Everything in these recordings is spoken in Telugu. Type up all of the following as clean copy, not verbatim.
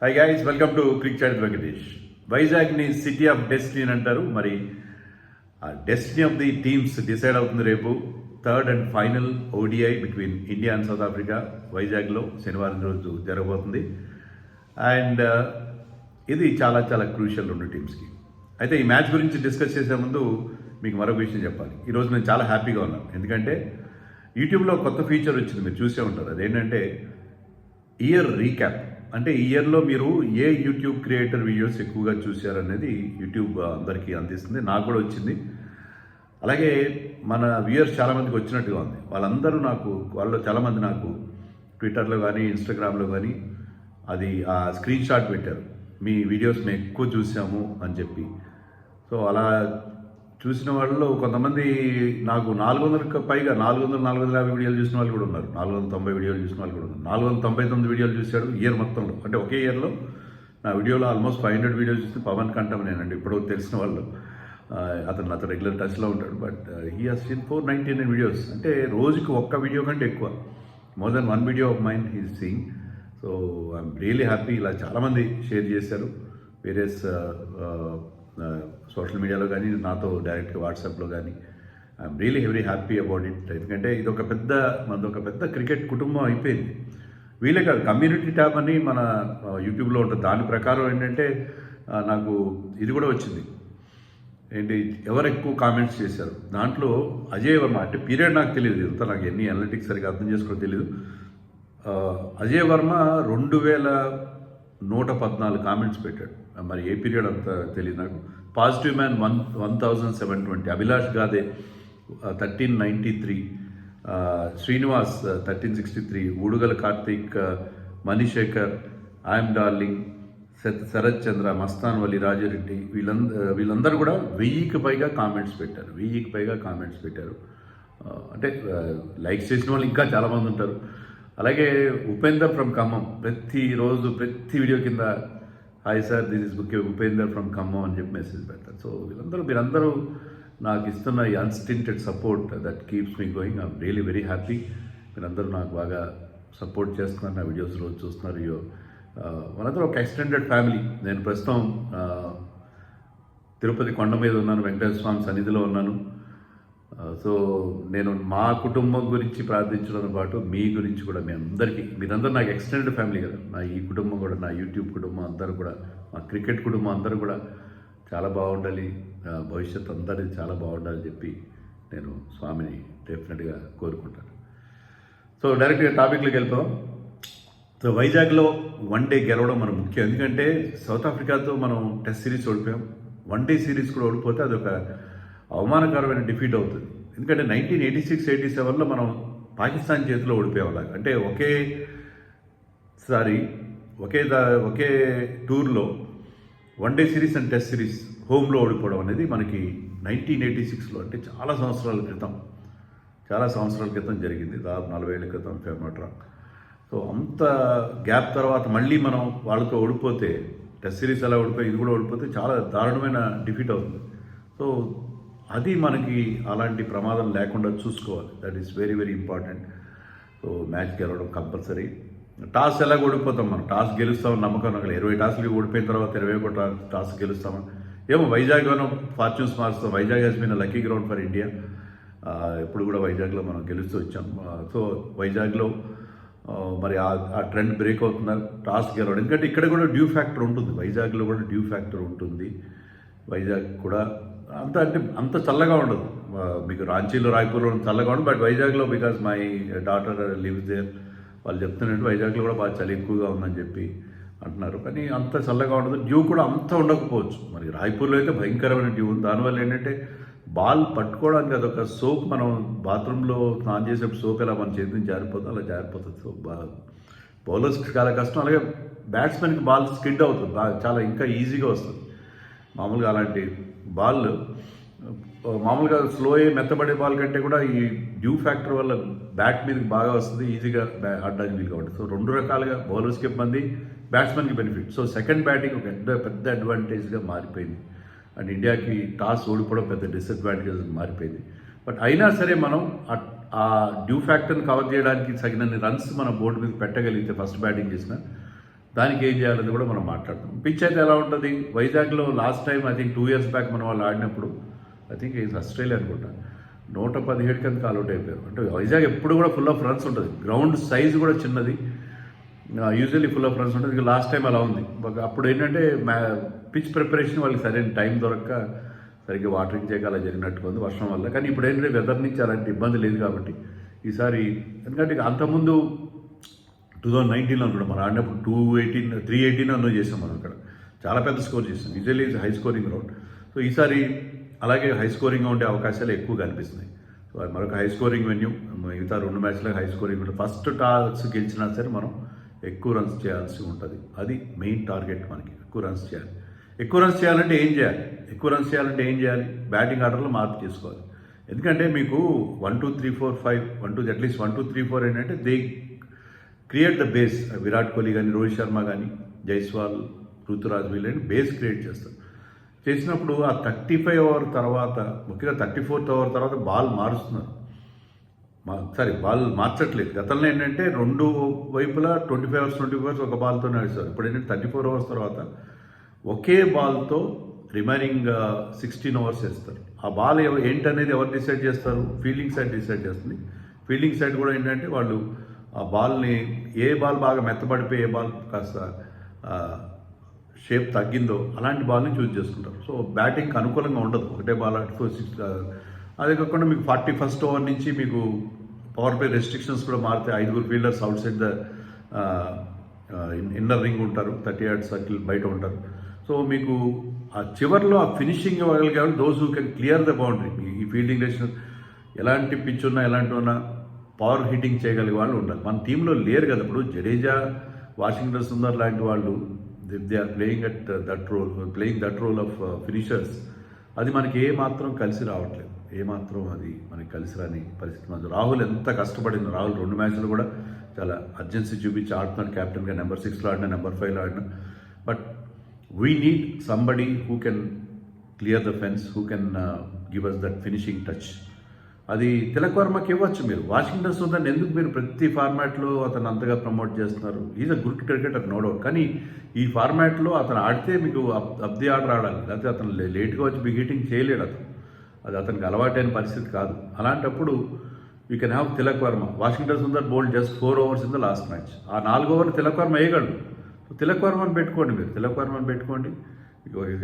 Hi guys, welcome to crick chat Venkatesh. వైజాగ్ని సిటీ ఆఫ్ డెస్టినీ అని అంటారు. మరి ఆ destiny of the teams decide అవుతుంది రేపు. Third and final ODI between India and South Africa వైజాగ్లో శనివారం రోజు జరగబోతుంది. అండ్ ఇది చాలా చాలా క్రూషియల్ రెండు టీమ్స్కి. అయితే ఈ మ్యాచ్ గురించి డిస్కస్ చేసే ముందు మీకు మరొక విషయం చెప్పాలి. ఈరోజు నేను చాలా హ్యాపీగా ఉన్నాను, ఎందుకంటే యూట్యూబ్లో కొత్త ఫీచర్ వచ్చింది, మీరు చూసే ఉంటారు. అదేంటంటే ఇయర్ రీక్యాప్. అంటే ఈ ఇయర్లో మీరు ఏ యూట్యూబ్ క్రియేటర్ వీడియోస్ ఎక్కువగా చూశారనేది యూట్యూబ్ అందరికీ అందిస్తుంది. నాకు కూడా వచ్చింది. అలాగే మన వ్యూయర్స్ చాలామందికి వచ్చినట్టుగా ఉంది. వాళ్ళు చాలామంది నాకు ట్విట్టర్లో కానీ ఇన్స్టాగ్రామ్లో కానీ అది ఆ స్క్రీన్ షాట్ పెట్టారు, మీ వీడియోస్ మేము ఎక్కువ చూసాము అని చెప్పి. సో అలా చూసిన వాళ్ళలో కొంతమంది నాకు 400కి పైగా 450 వీడియోలు చూసిన వాళ్ళు కూడా ఉన్నారు. 490 వీడియోలు చూసిన వాళ్ళు కూడా ఉన్నారు. 499 వీడియోలు చూశాడు ఇయర్ మొత్తంలో. అంటే ఒకే ఇయర్లో నా వీడియోలో ఆల్మోస్ట్ 500 వీడియోలు చూస్తే పవన్ కంటం నేనండి. ఇప్పుడు తెలిసిన వాళ్ళు, అతను నాతో రెగ్యులర్ టచ్లో ఉంటాడు. But he has seen 499 videos. అంటే రోజుకి ఒక్క వీడియో కంటే ఎక్కువ, more than 1 video of mind he is seeing. So I'm really happy. ఇలా చాలామంది షేర్ చేశారు వేరియస్ సోషల్ మీడియాలో కానీ, నాతో డైరెక్ట్గా వాట్సాప్లో కానీ. I'm really very happy about it. ఎందుకంటే మనదొక పెద్ద క్రికెట్ కుటుంబం అయిపోయింది. వీళ్ళే కాదు, కమ్యూనిటీ ట్యాబ్ అని మన యూట్యూబ్లో ఉంటుంది. దాని ప్రకారం ఏంటంటే నాకు ఇది కూడా వచ్చింది, ఏంటి ఎవరు ఎక్కువ కామెంట్స్ చేశారు. దాంట్లో అజయ్ వర్మ, అంటే పీరియడ్ నాకు తెలియదు, ఇంత నాకు ఎన్ని అనలిటిక్స్ సరిగ్గా అర్థం చేసుకోవడం తెలియదు. అజయ్ వర్మ 2114 కామెంట్స్ పెట్టాడు. మరి ఏ పీరియడ్ అంత తెలియదు నాకు. Positive man 1720, Abhilash Gade 1393, Srinivas 1363, Udugala Karthik, Manishekar, I'm darling, Sarath Chandra, Mastan Vali, Rajareddy, వీళ్ళందరూ కూడా 1000కి పైగా కామెంట్స్ పెట్టారు. అంటే లైక్స్ చేసిన వాళ్ళు ఇంకా చాలామంది ఉంటారు. అలాగే ఉపేందర్ ఫ్రమ్ ఖమ్మం ప్రతిరోజు ప్రతి వీడియో కింద hi sir, this is Upender from Khammam అని చెప్పి మెసేజ్ పెడతారు. సో మీరందరూ నాకు ఇస్తున్న ఈ unstinted support that keeps me going. I'm really very happy. మీరందరూ నాకు బాగా సపోర్ట్ చేస్తున్నారు, నా వీడియోస్ రోజు చూస్తున్నారు. మనందరూ ఒక ఎక్స్టెండెడ్ ఫ్యామిలీ. నేను ప్రస్తుతం తిరుపతి కొండ మీద ఉన్నాను, వెంకటేశ్వర స్వామి సన్నిధిలో ఉన్నాను. సో నేను మా కుటుంబం గురించి ప్రార్థించడంతో పాటు మీ గురించి కూడా, మీరందరూ నాకు ఎక్స్టెండెడ్ ఫ్యామిలీ కదా. నా ఈ కుటుంబం కూడా, నా యూట్యూబ్ కుటుంబం అందరూ కూడా, మా క్రికెట్ కుటుంబం అందరూ కూడా చాలా బాగుండాలి, భవిష్యత్తు అందరిది చాలా బాగుండాలని చెప్పి నేను స్వామిని డెఫినెట్గా కోరుకుంటాను. సో డైరెక్ట్గా టాపిక్లోకి వెళ్ళిపోదాం. సో వైజాగ్లో 1 డే గెలవడం మనకు ముఖ్యం. ఎందుకంటే సౌత్ ఆఫ్రికాతో మనం టెస్ట్ సిరీస్ ఓడిపోయాం. 1 డే సిరీస్ కూడా ఓడిపోతే అదొక అవమానకరమైన డిఫీట్ అవుతుంది. ఎందుకంటే 1986-87లో మనం పాకిస్తాన్ చేతిలో ఓడిపోయేవాళ్ళం. అంటే ఒకేసారి ఒకే టూర్లో 1 day series and test series హోమ్లో ఓడిపోవడం అనేది మనకి 1986లో, అంటే చాలా సంవత్సరాల క్రితం జరిగింది. దాదాపు 40 ఏళ్ళ క్రితం ఫేమట్రా. సో అంత గ్యాప్ తర్వాత మళ్ళీ మనం వాళ్ళతో ఓడిపోతే, టెస్ట్ సిరీస్ ఎలా ఓడిపోయి ఇది కూడా ఓడిపోతే చాలా దారుణమైన డిఫీట్ అవుతుంది. సో అది మనకి అలాంటి ప్రమాదం లేకుండా చూసుకోవాలి. That is very very important. So match గెలవడం కంపల్సరీ. టాస్ ఎలా ఓడిపోతాం మనం, టాస్ గెలుస్తామని నమ్మకం నాకు. 20 టాస్లు ఓడిపోయిన తర్వాత 21 టాస్ గెలుస్తామని ఏమో. వైజాగ్ మనం ఫార్చ్యూన్స్ మారుస్తాం. Vizag has been lucky ground for India. ఎప్పుడు కూడా వైజాగ్లో మనం గెలుస్తూ వచ్చాం. సో వైజాగ్లో మరి ఆ ట్రెండ్ బ్రేక్ అవుతున్నారు, టాస్ గెలవడం. ఎందుకంటే ఇక్కడ కూడా డ్యూ ఫ్యాక్టర్ ఉంటుంది, వైజాగ్లో కూడా డ్యూ ఫ్యాక్టర్ ఉంటుంది. వైజాగ్ కూడా అంత చల్లగా ఉండదు. మీకు రాంచీలో, రాయ్పూర్లో చల్లగా ఉండదు. బట్ వైజాగ్లో, because my daughter lives there, వాళ్ళు చెప్తున్నట్టు వైజాగ్లో కూడా బాగా చలి ఎక్కువగా ఉందని చెప్పి అంటున్నారు. కానీ అంత చల్లగా ఉండదు, డ్యూ కూడా అంత ఉండకపోవచ్చు. మరి రాయ్పూర్లో అయితే భయంకరమైన డ్యూ ఉంది. దానివల్ల ఏంటంటే బాల్ పట్టుకోవడానికి అదొక సోప్, మనం బాత్రూంలో స్నానం చేసేప్పుడు సోప్ ఎలా మన చేతి నుంచి జారిపోతుందో అలా జారిపోతుంది. సో బౌలర్స్కి చాలా కష్టం. అలాగే బ్యాట్స్మెన్కి బాల్ స్కిడ్ అవుతుంది, చాలా ఇంకా ఈజీగా వస్తుంది. మామూలుగా అలాంటి బాల్, మామూలుగా స్లో అయ్యి మెత్తబడే బాల్ కంటే కూడా ఈ డ్యూ ఫ్యాక్టర్ వల్ల బ్యాట్ మీదకి బాగా వస్తుంది, ఈజీగా ఆడడానికి వీలుగా ఉంటుంది. సో 2 రకాలుగా బౌలర్స్కి ఇబ్బంది, బ్యాట్స్మెన్కి బెనిఫిట్. సో సెకండ్ బ్యాటింగ్ ఒక పెద్ద అడ్వాంటేజ్గా మారిపోయింది. అండ్ ఇండియాకి టాస్ ఓడిపోవడం పెద్ద డిసడ్వాంటేజ్ మారిపోయింది. బట్ అయినా సరే మనం ఆ డ్యూ ఫ్యాక్టర్ని కవర్ చేయడానికి తగినన్ని రన్స్ మన బోర్డు మీద పెట్టగలిగితే, ఫస్ట్ బ్యాటింగ్ చేసిన దానికి ఏం చేయాలని కూడా మనం మాట్లాడతాం. పిచ్ అయితే ఎలా ఉంటుంది, వైజాగ్లో last time I think 2 years back మన వాళ్ళు ఆడినప్పుడు ఐ థింక్ ఇది ఆస్ట్రేలియా అనుకుంటా 117 కింద ఆల్అౌట్ అయిపోయారు. అంటే వైజాగ్ ఎప్పుడు కూడా ఫుల్ ఆఫ్ రన్స్ ఉంటుంది, గ్రౌండ్ సైజ్ కూడా చిన్నది, యూజువల్లీ ఫుల్ ఆఫ్ రన్స్ ఉంటుంది. లాస్ట్ టైం అలా ఉంది. అప్పుడు ఏంటంటే పిచ్ ప్రిపరేషన్ వాళ్ళకి సరైన టైం దొరక్క సరిగ్గా వాటరింగ్ చేయక అలా జరిగినట్టుగా ఉంది వర్షం వల్ల. కానీ ఇప్పుడు ఏంటంటే వెదర్ నుంచి అలాంటి ఇబ్బంది లేదు కాబట్టి ఈసారి, ఎందుకంటే అంతకుముందు 2019లో అనుకుంటాం మనం ఆడినప్పుడు 318 అన్నో చేసాం మనం అక్కడ, చాలా పెద్ద స్కోర్ చేసాం. Usually high scoring ground. So ఈసారి అలాగే హై స్కోరింగ్గా ఉండే అవకాశాలు ఎక్కువగా అనిపిస్తున్నాయి. సో అది మరొక హై స్కోరింగ్ వెన్యూ. మిగతా 2 మ్యాచ్లకు హై స్కోరింగ్ ఉంటుంది. ఫస్ట్ టాస్ గెలిచినా సరే మనం ఎక్కువ రన్స్ చేయాల్సి ఉంటుంది. అది మెయిన్ టార్గెట్ మనకి, ఎక్కువ రన్స్ చేయాలి. ఎక్కువ రన్స్ చేయాలంటే ఏం చేయాలి? బ్యాటింగ్ ఆర్డర్లో మార్పు చేసుకోవాలి. ఎందుకంటే మీకు 1 2 3 4 5 1 2 అట్లీస్ట్ 1 2 3 4 ఏంటంటే they create the base. Virat Kohli కానీ, రోహిత్ శర్మ కానీ, జైస్వాల్, రుతురాజ్ వీళ్ళని బేస్ క్రియేట్ చేస్తారు. చేసినప్పుడు ఆ 35 ఓవర్ తర్వాత, ముఖ్యంగా 34th ఓవర్ తర్వాత బాల్ మారుస్తున్నారు. బాల్ మార్చట్లేదు. గతంలో ఏంటంటే 2 వైపులా 25 overs ఒక బాల్తో నడిస్తారు. ఇప్పుడు ఏంటంటే 34 overs తర్వాత ఒకే బాల్తో రిమైనింగ్ 16 overs వేస్తారు. ఆ బాల్ ఏంటనేది ఎవరు డిసైడ్ చేస్తారు? ఫీల్డింగ్ సైడ్ డిసైడ్ చేస్తుంది. ఫీల్డింగ్ సైడ్ కూడా ఏంటంటే వాళ్ళు ఆ బాల్ని, ఏ బాల్ బాగా మెత్తబడిపోయి ఏ బాల్ కాస్త షేప్ తగ్గిందో అలాంటి బాల్ని చూస్ చేసుకుంటారు. సో బ్యాటింగ్కి అనుకూలంగా ఉండదు ఒకటే బాల్. అదే కాకుండా మీకు 41st ఓవర్ నుంచి మీకు పవర్ ప్లే రెస్ట్రిక్షన్స్ కూడా మారితే 5 fielders out side the inner ring ఉంటారు, 30 yards సర్కిల్ బయట ఉంటారు. సో మీకు ఆ చివరిలో ఆ ఫినిషింగ్ ఇవ్వగలిగే those who can clear the boundary. ఈ ఫీల్డింగ్ రెస్ట్రిక్షన్ ఎలాంటి పిచ్ ఉన్నా ఎలాంటి ఉన్నా పవర్ హిట్టింగ్ చేయగలిగే వాళ్ళు ఉండాలి. మన టీంలో లేరు కదా. ఇప్పుడు జడేజా, వాషింగ్టన్ సుందర్ లాంటి వాళ్ళు they are playing that role of finishers. అది మనకి ఏమాత్రం కలిసి రావట్లేదు. అది మనకి కలిసి రాని పరిస్థితి. మన రాహుల్ ఎంత కష్టపడింది. రాహుల్ 2 మ్యాచ్లు కూడా చాలా అర్జెన్సీ చూపించి ఆడుతున్నాడు. కెప్టెన్గా నెంబర్ 6లో ఆడినా, నెంబర్ 5లో ఆడినా. But we need somebody who can clear the fence, who can give us that finishing touch. అది తిలక్ వర్మకి ఇవ్వచ్చు. మీరు వాషింగ్టన్ సుందర్ని ఎందుకు మీరు ప్రతి ఫార్మాట్లో అతను అంతగా ప్రమోట్ చేస్తున్నారు? Is a good cricketer, no doubt. కానీ ఈ ఫార్మాట్లో అతను ఆడితే మీకు అబ్ది ఆర్డర్ ఆడాలి, లేకపోతే అతను లేట్గా వచ్చి బిగ్ హిట్టింగ్ చేయలేడు. అది అతనికి అలవాటైన పరిస్థితి కాదు. అలాంటప్పుడు you can have Tilak Varma. Washington Sundar bowled just 4 overs in the last match. ఆ 4 overs తిలక్ వర్మ వేయగలడు. తిలక్ వర్మని పెట్టుకోండి.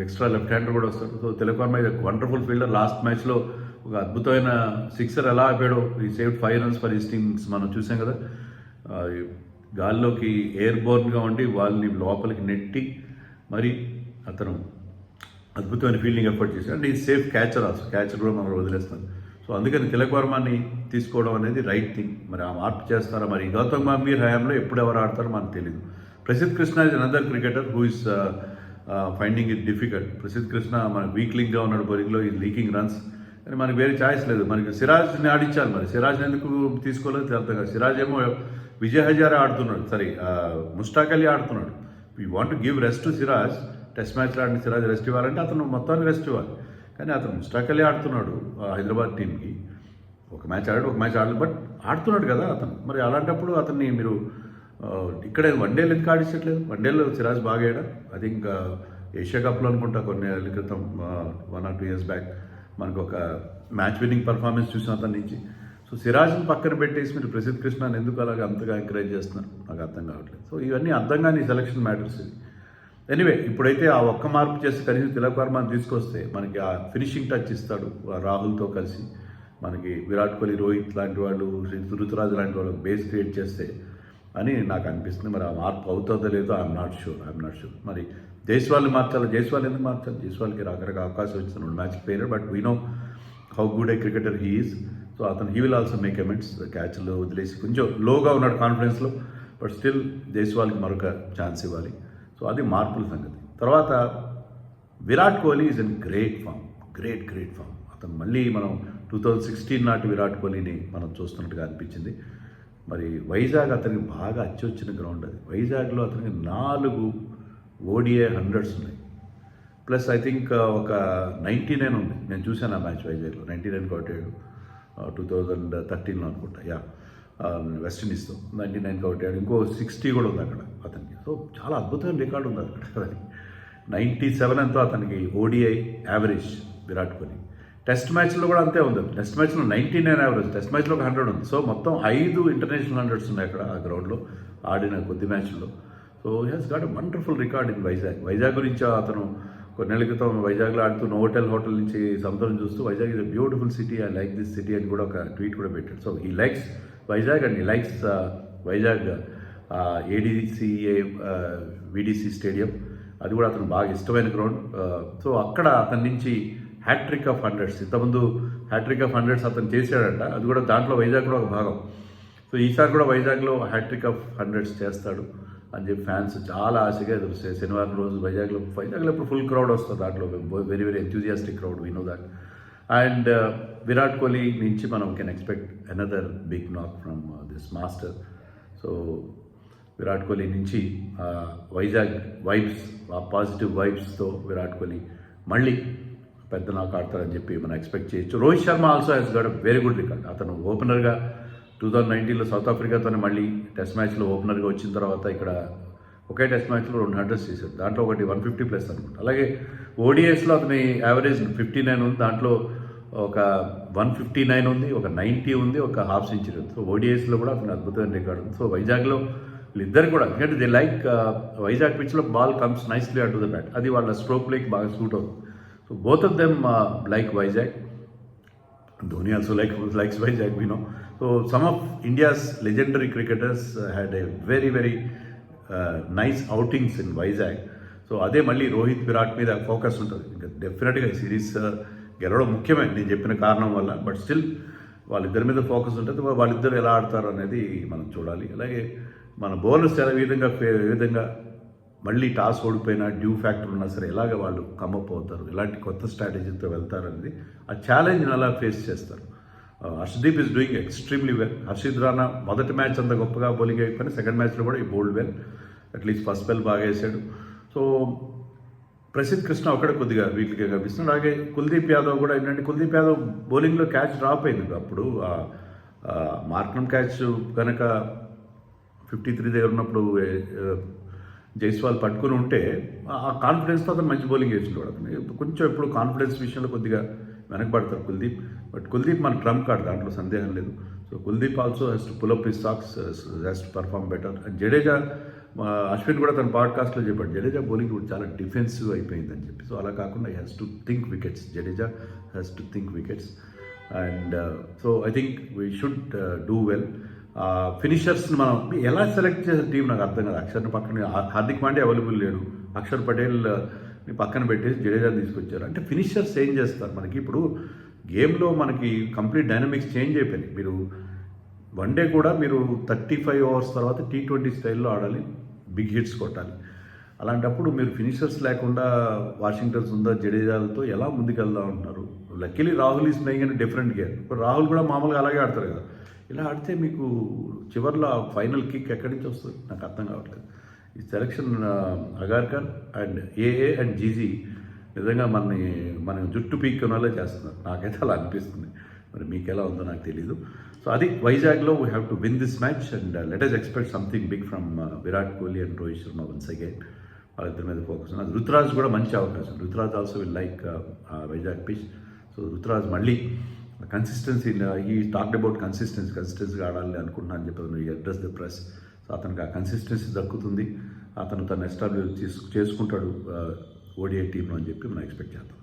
ఎక్స్ట్రా లెఫ్ట్ హ్యాండర్ కూడా వస్తారు. సో తిలక్ వర్మ ఇది వండర్ఫుల్ ఫీల్డర్. లాస్ట్ మ్యాచ్లో ఒక అద్భుతమైన 6 ఎలా ఆపాడో. ఈ save 5 runs for his teams మనం చూసాం కదా. గాల్లోకి ఎయిర్ బోర్న్గా ఉండి వాళ్ళని లోపలికి నెట్టి మరి అతను అద్భుతమైన ఫీల్డింగ్ ఎఫర్ట్ చేశాడు. అండ్ ఈ సేఫ్ క్యాచర్ కూడా మనం వదిలేస్తాం. సో అందుకని తిలక్ వర్మని తీసుకోవడం అనేది రైట్ థింగ్. మరి ఆ మార్పు చేస్తారా? మరి గౌతమ్ గంభీర్ హయాంలో ఎప్పుడు ఎవరు ఆడతారో మనకు తెలియదు. Prasidh Krishna is another cricketer who is finding it difficult. Prasidh Krishna మన వీక్లింగ్గా ఉన్నాడు బౌలింగ్లో, ఈ లీకింగ్ రన్స్. కానీ మనకి వేరే ఛాయిస్ లేదు. మనకి సిరాజ్ని ఆడించాలి. మరి సిరాజ్ని ఎందుకు తీసుకోలేదు అర్థం కాదు. సిరాజ్ ఏమో విజయ్ హజారే ఆడుతున్నాడు, ముష్టాక్ అలీ ఆడుతున్నాడు. You want to give rest to Siraj. Test మ్యాచ్లో ఆడిన సిరాజ్ రెస్ట్ ఇవ్వాలంటే అతను మొత్తాన్ని రెస్ట్ ఇవ్వాలి. కానీ అతను ముష్టాక్ అలీ ఆడుతున్నాడు హైదరాబాద్ టీంకి. ఒక మ్యాచ్ ఆడలేదు, బట్ ఆడుతున్నాడు కదా అతను. మరి అలాంటప్పుడు అతన్ని మీరు ఇక్కడ వన్డేలు ఎందుకు ఆడించట్లేదు? వన్డేలో సిరాజ్ బాగా ఆడా. ఐ థింక్ ఏషియా కప్లో అనుకుంటా కొన్ని ఏళ్ళ క్రితం 1 or 2 years బ్యాక్ మనకు ఒక మ్యాచ్ విన్నింగ్ పర్ఫార్మెన్స్ చూసిన అతని నుంచి. సో సిరాజ్ని పక్కన పెట్టేసి మీరు ప్రసిద్ధ్ కృష్ణని ఎందుకు అలాగే అంతగా ఎంకరేజ్ చేస్తున్నారు? నాకు అర్థం కావట్లేదు. సో ఇవన్నీ అర్థం కాని సెలక్షన్ మ్యాటర్స్ ఇది. ఎనీవే, ఇప్పుడైతే ఆ ఒక్క మార్పు చేసి కనీసం తిలక్ వర్మని తీసుకొస్తే మనకి ఆ ఫినిషింగ్ టచ్ ఇస్తాడు రాహుల్తో కలిసి. మనకి విరాట్ కోహ్లీ, రోహిత్ లాంటి వాళ్ళు, రుతురాజ్ లాంటి వాళ్ళు బేస్ క్రియేట్ చేస్తే అని నాకు అనిపిస్తుంది. మరి ఆ మార్పు అవుతుందో లేదో ఐఎమ్ నాట్ షూర్. మరి జైస్వాల్ని మార్చాలి. జైస్వాల్ ఎందుకు మార్చాలి? జైస్వాల్కి రకరకాల అవకాశం ఇచ్చిన 2 match player. But we know how good A cricketer he is. So అతను he will also make amends. క్యాచ్లు వదిలేసి కొంచెం లోగా ఉన్నాడు కాన్ఫిడెన్స్లో. బట్ స్టిల్ జైస్వాల్కి మరొక ఛాన్స్ ఇవ్వాలి. సో అది మార్పుల సంగతి. తర్వాత Virat Kohli is in great form. అతను మళ్ళీ మనం 2016 నాటి విరాట్ కోహ్లీని మనం చూస్తున్నట్టుగా అనిపించింది. మరి వైజాగ్ అతనికి బాగా అచ్చొచ్చిన గ్రౌండ్ అది. వైజాగ్లో అతనికి 4 ODI 100s ఉన్నాయి. ప్లస్ ఐ థింక్ ఒక 99 ఉంది. నేను చూశాను ఆ మ్యాచ్ వైజాగ్లో. 99 కొట్టాడు 2013లో అనుకుంటా. వెస్ట్ ఇండీస్తో 99 కొట్టాడు. ఇంకో 60 కూడా ఉంది అక్కడ అతనికి. సో చాలా అద్భుతమైన రికార్డు ఉంది అక్కడ. 97 ఎంతో అతనికి ODI average Virat Kohli. Test మ్యాచ్లో కూడా అంతే ఉంది. టెస్ట్ మ్యాచ్లో 99 యావరేజ్, టెస్ట్ మ్యాచ్లో ఒక 100 ఉంది. సో మొత్తం 5 ఇంటర్నేషనల్ 100s ఉన్నాయి అక్కడ ఆ గ్రౌండ్లో ఆడిన కొద్ది మ్యాచ్లో. So he has got a wonderful record in Vizag. Vizag గురించి అతను కొన్నేళ్ల క్రితం వైజాగ్లో ఆడుతూ నోవోటెల్ హోటల్ నుంచి సముద్రం చూస్తూ Vizag is a beautiful city, I like this city అని కూడా ఒక ట్వీట్ కూడా పెట్టాడు. So he likes Vizag and he likes Vizag ADCA VDC stadium, అది కూడా అతను బాగా ఇష్టమైన గ్రౌండ్. సో అక్కడ అతని నుంచి హ్యాట్రిక్ ఆఫ్ 100s, ఇంతకుముందు హ్యాట్రిక్ ఆఫ్ 100s అతను చేశాడంట, అది కూడా దాంట్లో వైజాగ్ కూడా ఒక భాగం. సో ఈసారి కూడా వైజాగ్లో హ్యాట్రిక్ ఆఫ్ 100s చేస్తాడు అని చెప్పి ఫ్యాన్స్ చాలా ఆశగా ఎదురుస్తాయి. శనివారం రోజు వైజాగ్లో ఇప్పుడు ఫుల్ క్రౌడ్ వస్తుంది, దాంట్లో very very enthusiastic crowd, we know that. And Virat Kohli నుంచి మనం కెన్ ఎక్స్పెక్ట్ అనదర్ బిగ్ నాక్ from this master. So Virat Kohli నుంచి వైజాగ్ వైబ్స్, ఆ పాజిటివ్ వైబ్స్తో విరాట్ కోహ్లీ మళ్ళీ పెద్ద నాక్ ఆడతారని చెప్పి మనం ఎక్స్పెక్ట్ చేయొచ్చు. Rohit Sharma also has got very good record. అతను ఓపెనర్గా 2019లో సౌత్ ఆఫ్రికాతోనే మళ్ళీ టెస్ట్ మ్యాచ్లో ఓపెనర్గా వచ్చిన తర్వాత ఇక్కడ ఒకే టెస్ట్ మ్యాచ్లో 2 100s చేశాడు, దాంట్లో ఒకటి 150+ అనుకుంటా. అలాగే ఓడిఎస్లో అతని యావరేజ్ 59 ఉంది, దాంట్లో ఒక 159 ఉంది, ఒక 90 ఉంది, ఒక హాఫ్ సెంచరీ ఉంది. సో ఓడిఎస్లో కూడా అతని అద్భుతమైన రికార్డు ఉంది. సో వైజాగ్లో వీళ్ళిద్దరు కూడా, ఎందుకంటే దే లైక్ వైజాగ్ పిచ్లో ball comes nicely at to the bat, అది వాళ్ళ స్ట్రోక్ ప్లేకి బాగా సూట్ అవుతుంది. So both of them like Vizag. Dhoni also likes Vizag, we know. So some of India's legendary cricketers had a very very nice outings in Vizag. So అదే మళ్ళీ రోహిత్ విరాట్ మీద ఫోకస్ ఉంటుంది. ఇంకా డెఫినెట్గా ఈ సిరీస్ గెలవడం ముఖ్యమే నేను చెప్పిన కారణం వల్ల, బట్ స్టిల్ వాళ్ళిద్దరి మీద ఫోకస్ ఉంటుంది. వాళ్ళిద్దరు ఎలా ఆడతారు అనేది మనం చూడాలి. అలాగే మన బౌలర్స్ చాలా విధంగా మళ్ళీ టాస్ ఓడిపోయినా డ్యూ ఫ్యాక్టర్ ఉన్నా సరే ఎలాగ వాళ్ళు కమప్ అవుతారు, ఎలాంటి కొత్త స్ట్రాటజీతో వెళ్తారు అనేది, ఆ ఛాలెంజ్ని అలా ఫేస్ చేస్తారు. Harshdeep is doing extremely well. Harshit Rana మొదటి మ్యాచ్ అంత గొప్పగా బౌలింగ్ అయిపోయినా సెకండ్ మ్యాచ్లో కూడా ఈ bowled well, at least first spell బాగా వేసాడు. సో ప్రసిద్ధ్ కృష్ణ ఒకటే కొద్దిగా వీటికి కనిపిస్తున్నాడు. అలాగే కుల్దీప్ యాదవ్ కూడా ఏంటంటే, కుల్దీప్ యాదవ్ బౌలింగ్లో క్యాచ్ డ్రాప్ అయింది. అప్పుడు మార్క్రమ్ క్యాచ్ కనుక 53 దగ్గర ఉన్నప్పుడు జైస్వాల్ పట్టుకుని ఉంటే ఆ కాన్ఫిడెన్స్తో అతను మంచి బౌలింగ్ వేసినాడు. అతను కొంచెం ఎప్పుడు కాన్ఫిడెన్స్ విషయంలో కొద్దిగా వెనకబడతారు కుల్దీప్, బట్ కుల్దీప్ మన ట్రంప్ కార్డ్, దాంట్లో సందేహం లేదు. So Kuldeep also has to pull up his socks, has to perform better. And Jadeja, Ashwin కూడా తన పాడ్కాస్ట్లో చెప్పాడు, జడేజా బౌలింగ్ కూడా చాలా డిఫెన్సివ్ అయిపోయిందని చెప్పి. సో అలా కాకుండా he has to think wickets, Jadeja has to think wickets. And so I think we should do well. ఫినిషర్స్ని మనం ఎలా సెలెక్ట్ చేసే టీం నాకు అర్థం కాదు. అక్షర్ని పక్కన, హార్దిక్ పాండ్యా అవైలబుల్ లేడు, అక్షర్ పటేల్ని పక్కన పెట్టేసి జడేజాని తీసుకొచ్చారు. అంటే ఫినిషర్స్ చేంజ్ చేస్తారు. మనకి ఇప్పుడు గేమ్లో మనకి కంప్లీట్ డైనమిక్స్ చేంజ్ అయిపోయినాయి. మీరు వన్డే కూడా మీరు 35 ఓవర్స్ తర్వాత T20 స్టైల్లో ఆడాలి, బిగ్ హిట్స్ కొట్టాలి. అలాంటప్పుడు మీరు ఫినిషర్స్ లేకుండా వాషింగ్టన్ సుందర్, జడేజాలతో ఎలా ముందుకెళ్దాం అంటున్నారు. లక్కీలీ రాహుల్ ఈస్ ప్లేయింగ్ అని డిఫరెంట్ గేమ్. ఇప్పుడు రాహుల్ కూడా మామూలుగా అలాగే ఆడతారు కదా. ఇలా ఆడితే మీకు చివర్లో ఫైనల్ కిక్ ఎక్కడి నుంచి వస్తుంది నాకు అర్థం కావట్లేదు. ఈ సెలక్షన్ అగార్కర్ అండ్ ఏఏ అండ్ జీజీ నిజంగా మన జుట్టు పీక్కున్న వాళ్ళే చేస్తున్నారు, నాకైతే అలా అనిపిస్తుంది. మరి మీకు ఎలా ఉందో నాకు తెలీదు. సో అది వైజాగ్లో we have to win this match and let us expect something big from Virat Kohli and Rohit Sharma once again. వాళ్ళిద్దరి మీద ఫోకస్ ఉన్నది. రుతురాజ్ కూడా మంచి అవకాశం. Ruturaj also will like Vizag pitch. So Ruturaj మళ్ళీ కన్సిస్టెన్సీ, ఈ టాక్డ్ అబౌట్ కన్సిస్టెన్సీగా ఆడాలి అనుకుంటున్నాను అని చెప్పి అడ్రస్ ద ప్రెస్. సో అతనికి ఆ కన్సిస్టెన్సీ దక్కుతుంది, అతను తను ఎస్టాబ్లిష్ చేసుకుంటాడు ఓడిఐ టీంలో అని చెప్పి మనం ఎక్స్పెక్ట్ చేద్దాం.